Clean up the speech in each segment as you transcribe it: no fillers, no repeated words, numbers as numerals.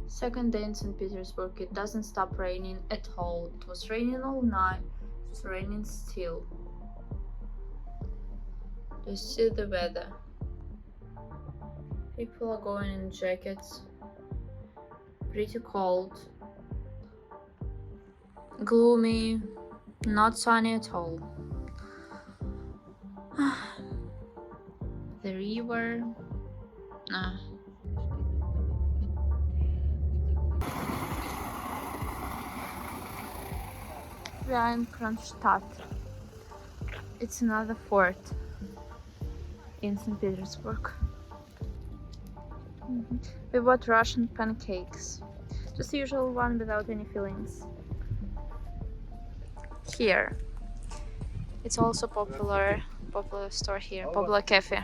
Second day in St. Petersburg, it doesn't stop raining at all. It was raining all night, it's raining still. You see the weather. People are going in jackets. Pretty cold. Gloomy, not sunny at all. The river. We are in Kronstadt. It's another fort in St. Petersburg. We bought Russian pancakes. Just the usual one without any fillings. Here. It's also popular store here, popular cafe.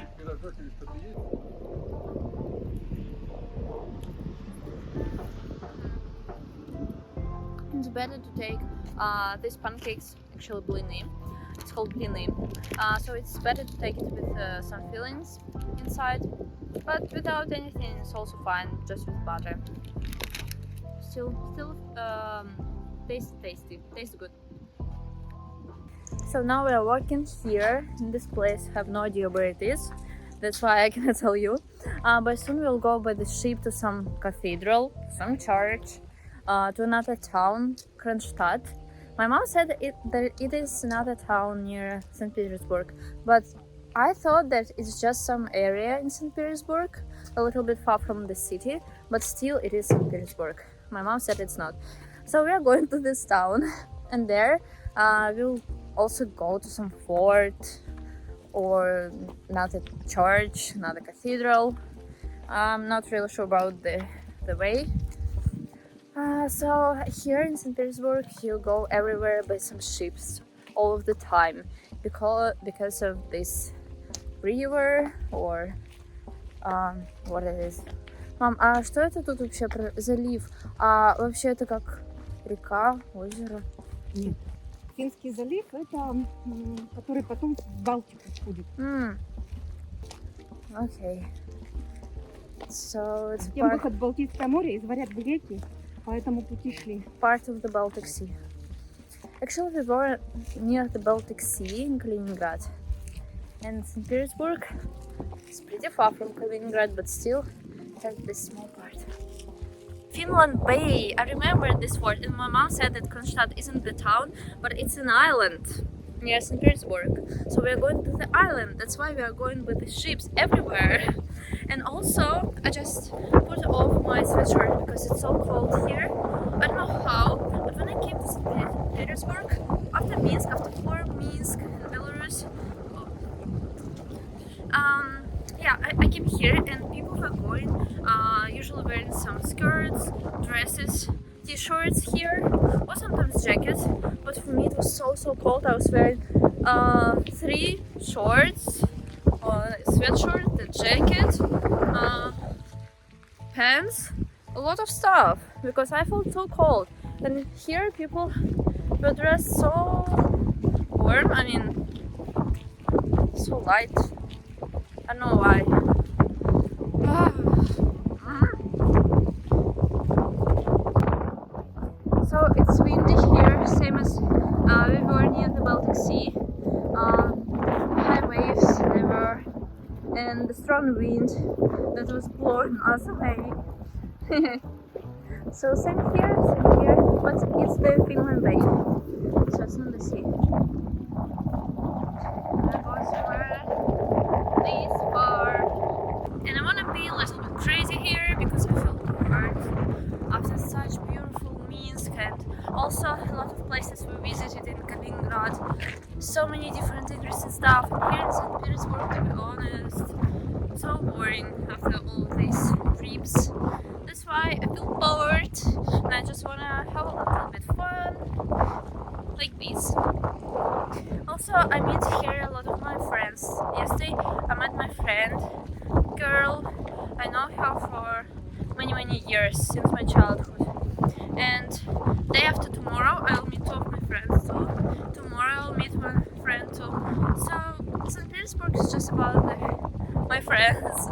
It's better to take these pancakes, actually blini. It's called blini. So it's better to take it with some fillings inside, but without anything it's also fine, just with butter. Still tastes good. So now we are walking here in this place. I have no idea where it is, that's why I cannot tell you. But soon we'll go by the ship to some cathedral, some church, to another town, Kronstadt. My mom said that it is another town near St. Petersburg, but I thought that it's just some area in St. Petersburg, a little bit far from the city, but still it is St. Petersburg. My mom said it's not. So we are going to this town, and there we'll also go to some fort or another church, another cathedral. I'm not really sure about the way. So here in St. Petersburg you go everywhere by some ships all of the time because of this river or what it is. Мам, а что это тут вообще залив? А вообще это как река, озеро? Нет. Финский залив это который потом в Балтику входит. Okay. So it's Тем выход в Балтийское море из варяг реки, по этому пути шли. Part of the Baltic Sea. Actually, we were near the Baltic Sea in Kaliningrad, and St. Petersburg is pretty far from Kaliningrad, but still has this small part. Finland Bay. I remember this word, and my mom said that Kronstadt isn't the town, but it's an island near St. Petersburg. So we are going to the island. That's why we are going with the ships everywhere. And also, I just put off my sweatshirt because it's so cold here. I don't know how, but when I came to St. Petersburg, after Minsk and Belarus, I came here and people were going, usually wearing some skirts, dresses, t-shirts here, or sometimes jackets. But for me it was so cold. I was wearing 3 shorts, sweatshirt, a jacket, pants, a lot of stuff, because I felt so cold. And here people were dressed so warm, I mean, so light. I don't know why. So it's windy here, same as we were near the Baltic Sea. High waves ever, and the strong wind that was blowing us away. So same here, but it's the Finland Bay, so it's not the sea. I go somewhere this far, and I want to be a little bit crazy here because I feel bored after such beautiful Minsk, and also a lot of places we visited in Kaliningrad. So many different interesting stuff. Here in St. Petersburg, to be honest, so boring after all of these trips. That's why I feel bored and I just wanna have a little bit fun, like this. Also, I meet here a lot of my friends. Yesterday I met my friend, girl. I know her for many years, since my childhood. And day after tomorrow I'll meet 2 of my friends too. Tomorrow I'll meet one friend too. So St. Petersburg is just about my friends.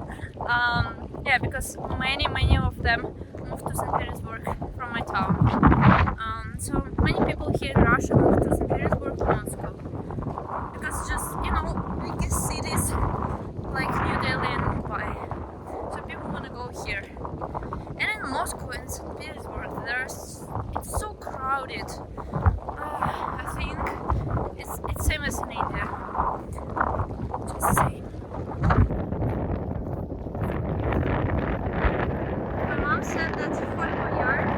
Yeah, because many of them moved to St. Petersburg from my town. So many people here in Russia move to St. Petersburg or Moscow because just, you know, biggest cities like New Delhi and Mumbai. So people want to go here. And in Moscow and St. Petersburg, it's so crowded. I think it's same as in India. Just same. My mom said that Fort Boyard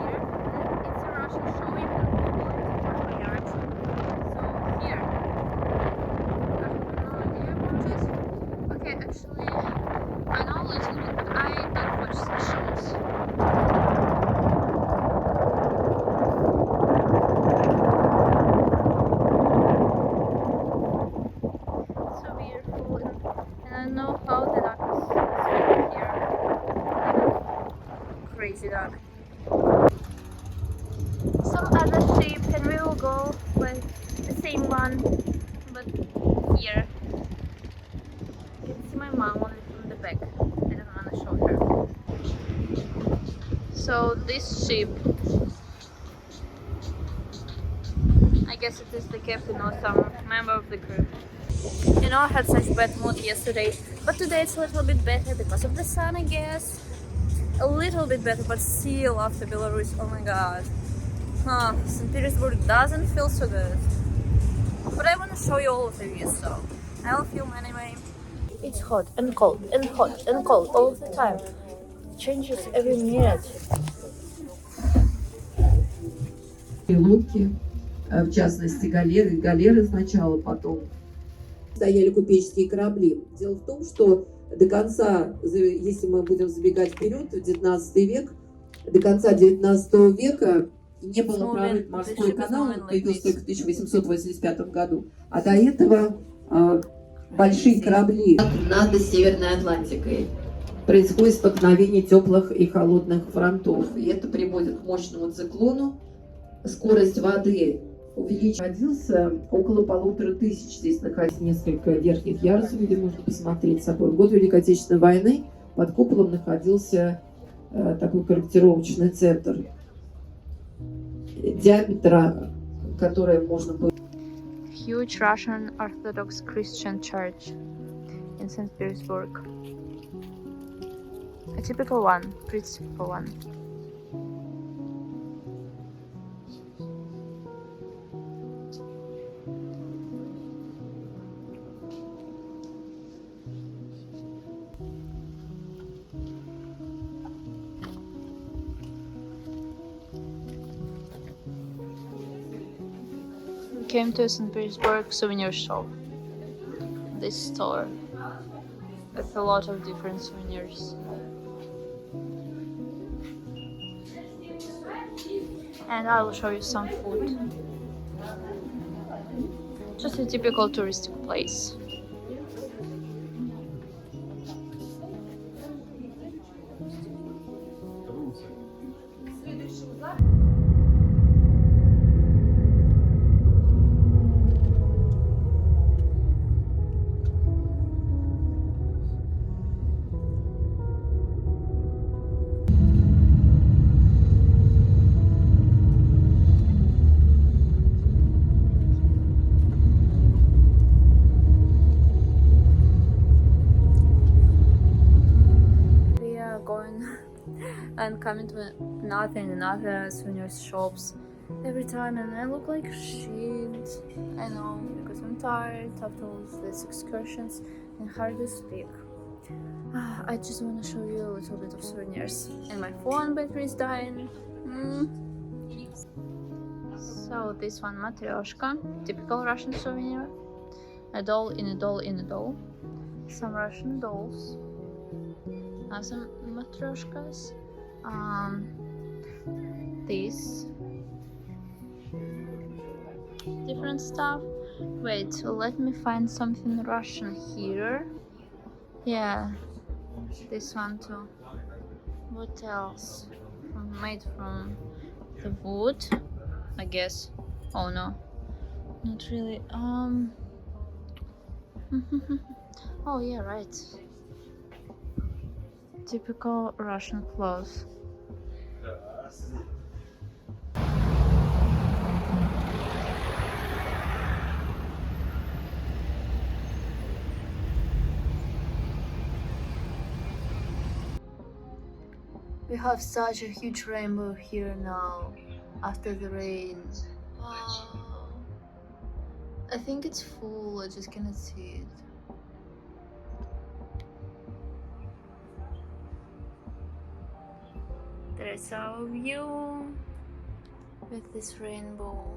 here, it's a Russian show, you can Google it, Fort Boyard. So here, I have no idea about it. Okay, actually, I know a little bit, but I don't watch the shows. So beautiful, and I know how the duck is here. Crazy duck. Some other ship, and we will go with the same one, but here. You can see my mom on it from the back. I don't want to show her. So this ship, I guess it is the captain or some member of the crew. You know, I had such bad mood yesterday, but today it's a little bit better because of the sun, I guess. A little bit better, but still after Belarus, oh my god. St. Petersburg doesn't feel so good. But I want to show you all of the views, so I'll film anyway. It's hot and cold and hot and cold all the time. It changes every minute. И лодки, в частности галеры сначала, потом стояли купеческие корабли. Дело в том, что до конца, если мы будем забегать вперед, в 19 век, до конца 19 века не было прорыт морской канал, он появился только в 1885 году. А до этого большие корабли над Северной Атлантикой. Происходит столкновение теплых и холодных фронтов. И это приводит к мощному циклону. Скорость воды увеличился около 1500. Здесь находится несколько верхних ярусов, где можно посмотреть с собой. В год Великой Отечественной войны под куполом находился такой корректировочный центр диаметра, который можно было... Huge Russian Orthodox Christian Church in St. Petersburg. A typical one, pretty typical one. Came to St. Petersburg souvenir shop. This store with a lot of different souvenirs. And I will show you some food. Just a typical touristic place. And coming to another souvenir shops every time, and I look like shit. I know, because I'm tired after all these excursions and hard to speak. I just want to show you a little bit of souvenirs, and my phone battery is dying. So this one, matryoshka, typical Russian souvenir. A doll in a doll in a doll. Some Russian dolls. Some matryoshkas. This different stuff. Wait, let me find something Russian here. Yeah, this one too. What else? Made from the wood, I guess. Oh no, not really. Oh yeah, right. Typical Russian clothes. We have such a huge rainbow here now, after the rain. Wow. I think it's full, I just cannot see it. There's our view with this rainbow.